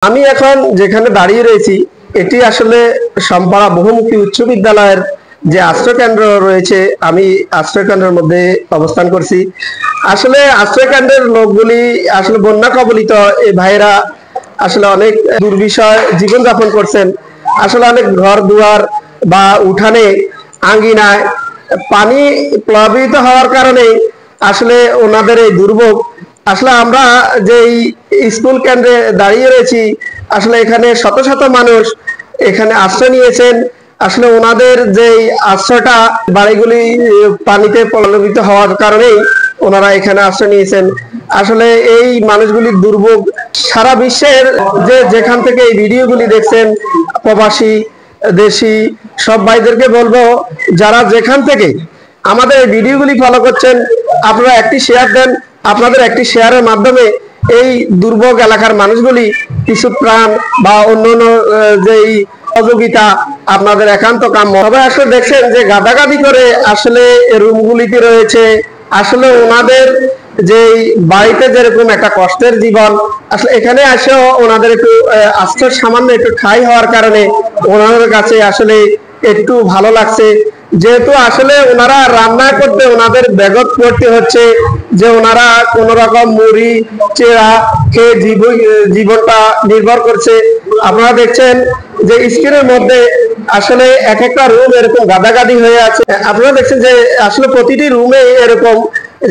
আমি এখন যেখানে দাঁড়িয়ে রয়েছি এটি আসলে সম্পাড়া বহুমুখী উচ্চ বিদ্যালয়ের যে আশ্রয় কেন্দ্র রয়েছে। আমি আশ্রয় কেন্দ্রের মধ্যে অবস্থান করছি। আসলে আশ্রয় কেন্দ্রের লোকগুলি আসলে বন্যা কবলিত এই ভাইরা আসলে অনেক দুর্বিষহ জীবনযাপন করছেন। আসলে অনেক ঘর দুয়ার বা উঠানে আঙ্গিনায় পানি প্লাবিত হওয়ার কারণে আসলে ওনাদের এই দুর্ভোগ। আসলে আমরা যে স্কুল কেন্দ্রে দাঁড়িয়ে রয়েছি, আসলে এখানে শত শত মানুষ এখানে আশ্রয় নিয়েছেন। আসলে ওনাদের যে আশ্রয়টা বাড়িগুলি পানিতে প্লাবিত হওয়ার কারণেই ওনারা এখানে আশ্রয় নিয়েছেন। আসলে এই মানুষগুলির দুর্ভোগ সারা বিশ্বের যেখান থেকে এই ভিডিওগুলি দেখছেন, প্রবাসী দেশি সব ভাইদেরকে বলবো, যারা যেখান থেকে আমাদের এই ভিডিওগুলি ফলো করছেন, আপনারা একটি শেয়ার দেন। আপনাদের একটি শেয়ারের মাধ্যমে এই দুর্ভোগ এলাকার মানুষগুলি কিছু ত্রাণ বা অন্যান্য যেই সহযোগিতা আপনাদের একান্ত কাম্য। সবাই আসলে দেখছেন যে গাদাগাদি করে আসলে রুমগুলিতে রয়েছে। আসলে ওনাদের যে বাড়িতে যেরকম একটা কষ্টের জীবন, আসলে এখানে এসেও ওনাদের একটু আশ্রয় সামান্য একটু ঠাঁই হওয়ার কারণে ওনাদের কাছে আসলে একটু ভালো লাগছে। যেহেতু আসলে ওনারা রান্না করতে ওনাদের ব্যাঘাত পড়তে হচ্ছে, যে ওনারা কোন রকম মুড়ি চেরা খেয়ে জীবনটা নির্ভর করছে। আপনারা দেখছেন যে স্ক্রিনের মধ্যে আসলে এক একটা রুম এরকম গাদাগাদি হয়ে আছে। আপনারা দেখছেন যে আসলে প্রতিটি রুমে এরকম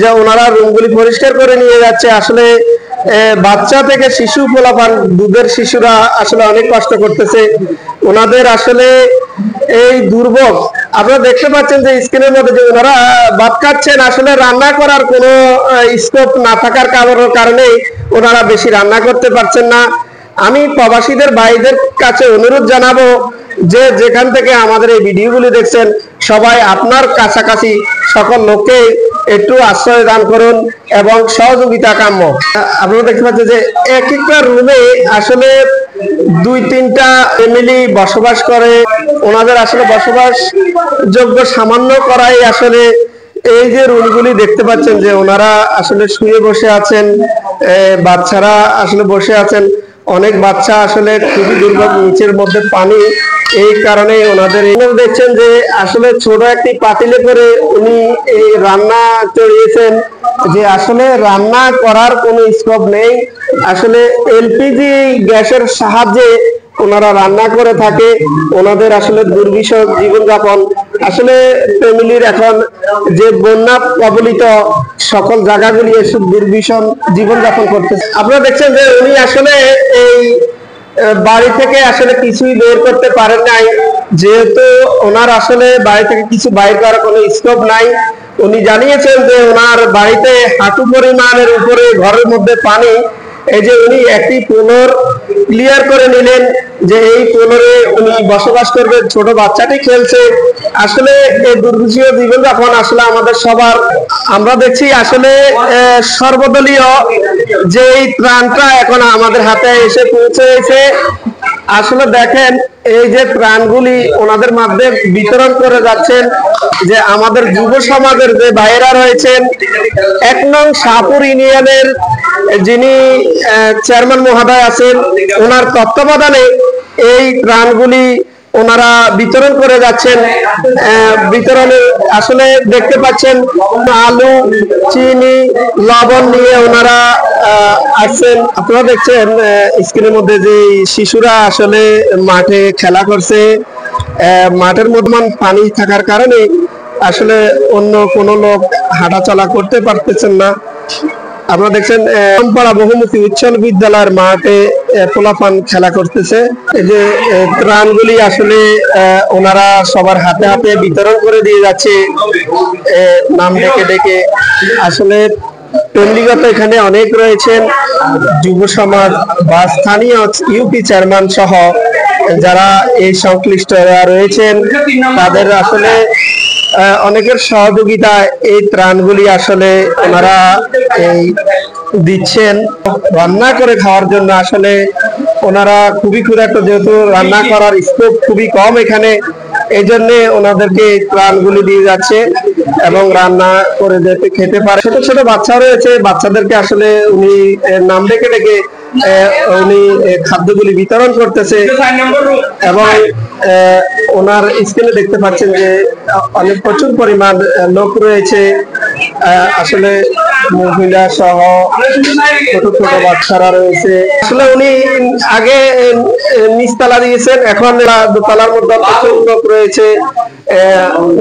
যে ওনারা রুমগুলি পরিষ্কার করে নিয়ে যাচ্ছে। আসলে বাচ্চা থেকে শিশু পোলাপান দুধের শিশুরা আসলে অনেক কষ্ট করতেছে। ওনাদের আসলে এই দুর্ভোগ আপনারা দেখতে পাচ্ছেন যে স্ক্রিনের মধ্যে যে ওনারা ভাত খাচ্ছেন। আসলে রান্না করার কোনো স্কোপ না থাকার কারণে ওনারা বেশি রান্না করতে পারছেন না। আমি প্রবাসীদের ভাইদের কাছে অনুরোধ জানাবো যে যেখান থেকে আমাদের এই ভিডিওগুলি দেখছেন, সবাই আপনার কাছাকাছি সকল লোককে একটু আশ্রয় দান করুন এবং সহযোগিতা কাম্য। আপনারা দেখতে পাচ্ছেন যে এক একটা রুমে আসলে 2-3টা ফ্যামিলি বসবাস করে। ওনাদের আসলে বসবাস যোগ্য সামান্য করাই আসলে এই যে রুমগুলি দেখতে পাচ্ছেন যে ওনারা আসলে শুয়ে বসে আছেন, বাচ্চারা আসলে বসে আছেন। অনেক বাচ্চা আসলে খুবই দুর্ভোগ, নিচের মধ্যে পানি, এই কারণে ওনাদের দেখছেন যে আসলে ছোট একটি পাতিলে করে উনি এই রান্না চড়িয়েছেন। যে আসলে রান্না করার কোনো স্কোপ নেই। আসলে এলপিজি গ্যাসের সাহায্যে ওনারা রান্না করে থাকে। ওনাদের আসলে দুর্বিষহ জীবনযাপন। আসলে ফ্যামিলির এখন যে বন্যা কবলিত সকল জায়গাগুলি এসব দুর্বিষহ জীবনযাপন করতেছে। আপনারা দেখছেন যে উনি আসলে এই বাড়ি থেকে আসলে কিছুই বের করতে পারেন নাই, যেহেতু ওনার আসলে বাড়ি থেকে কিছু বাইর করার কোনো স্কোপ নাই। উনি জানিয়েছেন যে ওনার বাড়িতে হাঁটু পরিমাণের উপরে ঘরের মধ্যে পানি। এই যে উনি একটি ফ্লোর ক্লিয়ার করে নিলেন, যে এই ফ্লোরে উনি বসবাস করবেন, ছোট বাচ্চাটি খেলছে। আসলে এই দুর্বিষহ জীবনযাপন আসলে আমাদের সবার। আমরা দেখছি আসলে সর্বদলীয় যে এই ত্রাণটা এখন আমাদের হাতে এসে পৌঁছেছে। আসলে দেখেন এই যে ত্রাণগুলি ওনাদের মাধ্যমে বিতরণ করে যাচ্ছেন, যে আমাদের যুব সমাজের যে ভাইয়েরা রয়েছেন, 1 নং শাহপুর ইউনিয়নের যিনি চেয়ারম্যান মহোদয় আছেন, ওনার তত্ত্বাবধানে এই ত্রাণগুলি ওনারা বিতরণ করে যাচ্ছেন। বিতরণে আসলে দেখতে পাচ্ছেন আলু, চিনি, লবণ নিয়ে ওনারা আসছেন। আপনারা দেখছেন স্ক্রিনের মধ্যে যে শিশুরা আসলে মাঠে খেলা করছে। মাঠের মধ্যে পানি থাকার কারণে আসলে অন্য কোনো লোক হাঁটাচলা করতে পারতেছেন না। আপনারা দেখছেন সম্পাড়া বহুমুখী উচ্চ বিদ্যালয়ের মাঠে পোলাপান খেলা করতেছে। এই যে ত্রাণগুলি আসলে ওনারা সবার হাতে হাতে বিতরণ করে দিয়ে যাচ্ছে নাম ডেকে ডেকে। আসলে ফ্যামিলিগত এখানে অনেক রয়েছেন, যুব সমাজ বা স্থানীয় ইউপি চেয়ারম্যান সহ যারা এই সংশ্লিষ্টরা রয়েছেন, তাদের আসলে অনেকের সহযোগিতায় এই ত্রাণগুলি আসলে ওনারা এই দিচ্ছেন রান্না করে খাওয়ার জন্য। আসলে ওনারা খুবই ক্ষুধার্ত, যেহেতু রান্না করার স্কোপ খুবই কম এখানে। এই জন্য ওনাদেরকে ত্রাণগুলি দিয়ে যাচ্ছে এবং রান্না করে খেতে পারে। ছোট ছোট বাচ্চা রয়েছে, বাচ্চাদেরকে আসলে উনি নাম ডেকে ডেকে উনি খাদ্যগুলি বিতরণ করতেছে এবং ওনার স্ক্রিনে দেখতে পাচ্ছেন যে অনেক প্রচুর পরিমাণ লোক রয়েছে, আসলে মহিলা সহ ছোট ছোট বাচ্চারা রয়েছে। আসলে উনি আগে নিচতলা দিয়েছেন, এখন দোতলার মধ্যে প্রচুর লোক রয়েছে,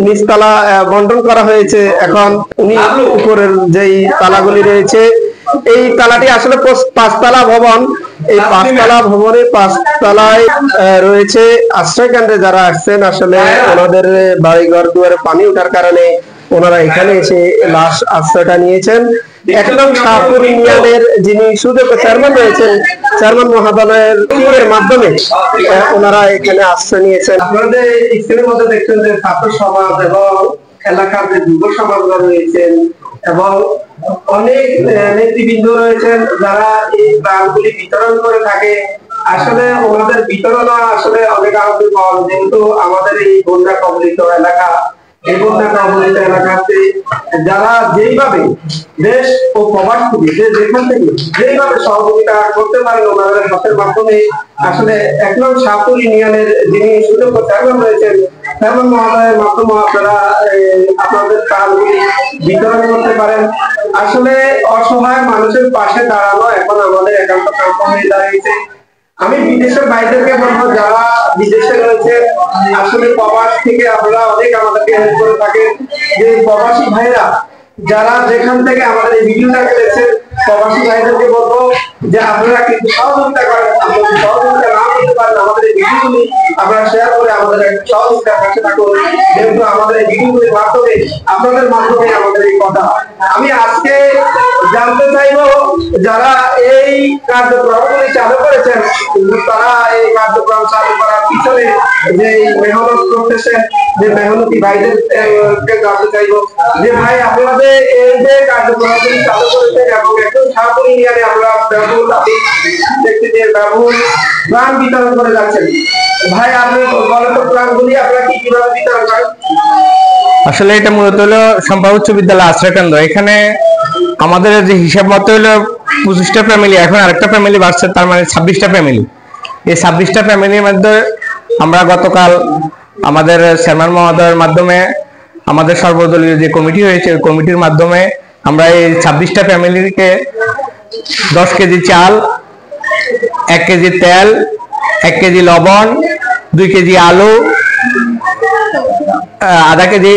নিচতলা বন্টন করা হয়েছে। এখন উনি উপরের যেই তালাগুলি রয়েছে, এই তালাটি আসলে 5 তলা ভবন। এই 5 তলা ভবনের 5 তলায় রয়েছে আশ্রয় কেন্দ্রে যারা আসছেন, আসলে ওনাদের বাড়িঘর দুয়ারে পানি ওঠার কারণে ওনারা এখানে এসে লাশ আশ্রয়টা নিয়েছেন। 1 নং শাহপুর ইউনিয়নের যিনি সুযোগ্য চেয়ারম্যান রয়েছেন, চেয়ারম্যান মহোদয়ের টিমের মাধ্যমে ওনারা এখানে আশ্রয় নিয়েছেন। আপনাদের স্ক্রিনের মধ্যে দেখছেন যে ছাত্র সমাজ এবং এলাকার যে যুব সমাজরা রয়েছেন এবং অনেক নেতৃবৃন্দ রয়েছেন যারা এই ত্রাণগুলি বিতরণ করে থাকে। আসলে ওনাদের বিতরণ আসলে অনেক আনন্দ পাওয়া, যেহেতু আমাদের এই বন্যা কবলিত এলাকা, এই বন্যা কবলিত এলাকাতে যারা যেইভাবে দেশ ও প্রবাস থেকে যেখান থেকে যেইভাবে সহযোগিতা করতে পারেন ওনাদের হাতের মাধ্যমে, আসলে 1 নং শাহপুর ইউনিয়নের যিনি সুযোগ্য চেয়ারম্যান রয়েছেন, চেয়ারম্যান মহোদয়ের মাধ্যমে আপনারা আপনাদের ত্রাণগুলি বিতরণ করতে পারেন। আসলে অসহায় মানুষের পাশে দাঁড়ানো এখন আমাদের একান্ত কাম্য হয়ে দাঁড়িয়েছে। আমি বিদেশের বাইরেকে বলবো, যারা বিদেশে রয়েছে, আসলে প্রবাস থেকে আপনারা অনেক আমাদেরকে হেল্প করে থাকেন। যে প্রবাসী ভাইরা যারা যেখান থেকে আমাদের এই ভিডিওটাকে দেখছেন, প্রবাসী ভাইদেরকে বলবো যে আপনারা কিন্তু সহযোগিতা করেন। আপনারা সহযোগিতা না করতে পারেন, আমাদের এই ভিডিওগুলি আপনারা শেয়ার করে আমাদের সহযোগিতার কাছে থাকুন, যেহেতু আমাদের এই ভিডিওগুলির মাধ্যমে আপনাদের মাধ্যমে আমাদের এই কথা। আমি আজকে জানতে চাইবো, যারা এই কার্যক্রমগুলি চালু করেছেন, তারা এই কার্যক্রম চালু করার পিছনে যে মেহনত করতেছেন, যে মেহনতি ভাইদেরকে জানতে চাইবো যে ভাই আপনাদের এই যে কার্যক্রমগুলি চালু করেছেন এবং একদম শাহপুর ইউনিয়নে আমরা দেখতে যে ত্রাণ বিতরণ করে যাচ্ছেন, ভাই আপনি বলেন তো ত্রাণগুলি আপনারা কিভাবে বিতরণ করেন? আসলে এটা মূলত হলো সম্পা উচ্চ বিদ্যালয় আশ্রয় কেন্দ্র। এখানে আমাদের যে হিসাব মতো হলো 25টা ফ্যামিলি, এখন আরেকটা ফ্যামিলি বাড়ছে, তার মানে 26টা ফ্যামিলি। এই 26টা ফ্যামিলির মধ্যে আমরা গতকাল আমাদের চেয়ারম্যান মহোদয়ের মাধ্যমে আমাদের সর্বদলীয় যে কমিটি হয়েছে, ওই কমিটির মাধ্যমে আমরা এই 26টা ফ্যামিলিকে 10 কেজি চাল, 1 কেজি তেল, 1 কেজি লবণ, 2 কেজি আলু, আধা কেজি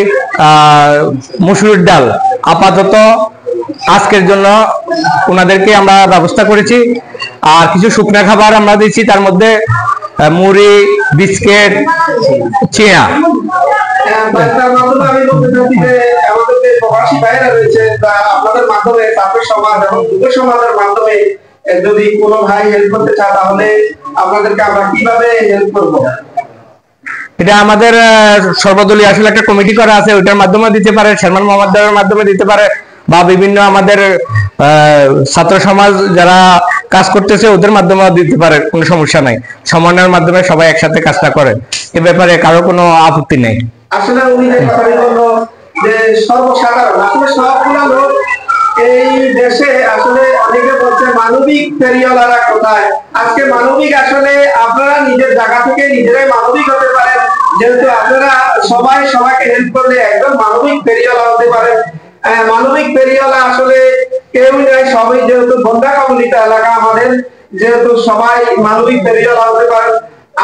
মসুরির ডাল আপাতত আজকের জন্য ওনাদেরকে আমরা ব্যবস্থা করেছি। আর কিছু শুকনা খাবার আমরা দিচ্ছি, তার মধ্যে মুড়ি, বিস্কিট, চিয়া। আমি বলতে চাচ্ছি যে আমাদের যে প্রবাসী ভাইরা রয়েছে, আপনাদের মাধ্যমে ছাত্র সমাজ এবং যুব সমাজের মাধ্যমে যদি কোনো ভাই হেল্প করতে চায়, তাহলে আপনাদেরকে আমরা কিভাবে হেল্প করবো? এটা আমাদের সর্বদলীয় আসলে একটা কমিটি করা আছে, ওইটার মাধ্যমে দিতে পারে, চেয়ারম্যান মহোদয়ের মাধ্যমে দিতে পারে, বা বিভিন্ন আমাদের ছাত্র সমাজ যারা কাজ করতেছে ওদের মাধ্যমে দিতে পারে, কোনো সমস্যা নাই। সমন্বয়ের মাধ্যমে সবাই একসাথে কাজটা করে, এ ব্যাপারে কারো কোনো আপত্তি নেই। আসলে উনি যে কথাটি বললো যে সর্বসাধারণ, আসলে সবগুলা লোক এই দেশে আসলে অনেকে বলছে মানবিক ফেরিওয়ালারা কোথায়। আজকে মানবিক আসলে আপনারা নিজের জায়গা থেকে নিজেরাই মানবিক হতে পারেন, যেহেতু আপনারা সবাই সবাইকে হেল্প করলে একদম মানবিক ফেরিওয়ালা হতে পারেন। মানবিক ফেরিওয়ালা আসলে কেউ নাই, সবাই যেহেতু বন্যা কবলিত এলাকা আমাদের, যেহেতু সবাই মানবিক ফেরিওয়ালা হতে পারেন।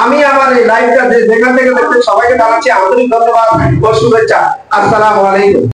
আমি আমার এই লাইভটা যেখান থেকে দেখতে সবাইকে জানাচ্ছি আন্তরিক ধন্যবাদ ও শুভেচ্ছা। আসসালামু আলাইকুম।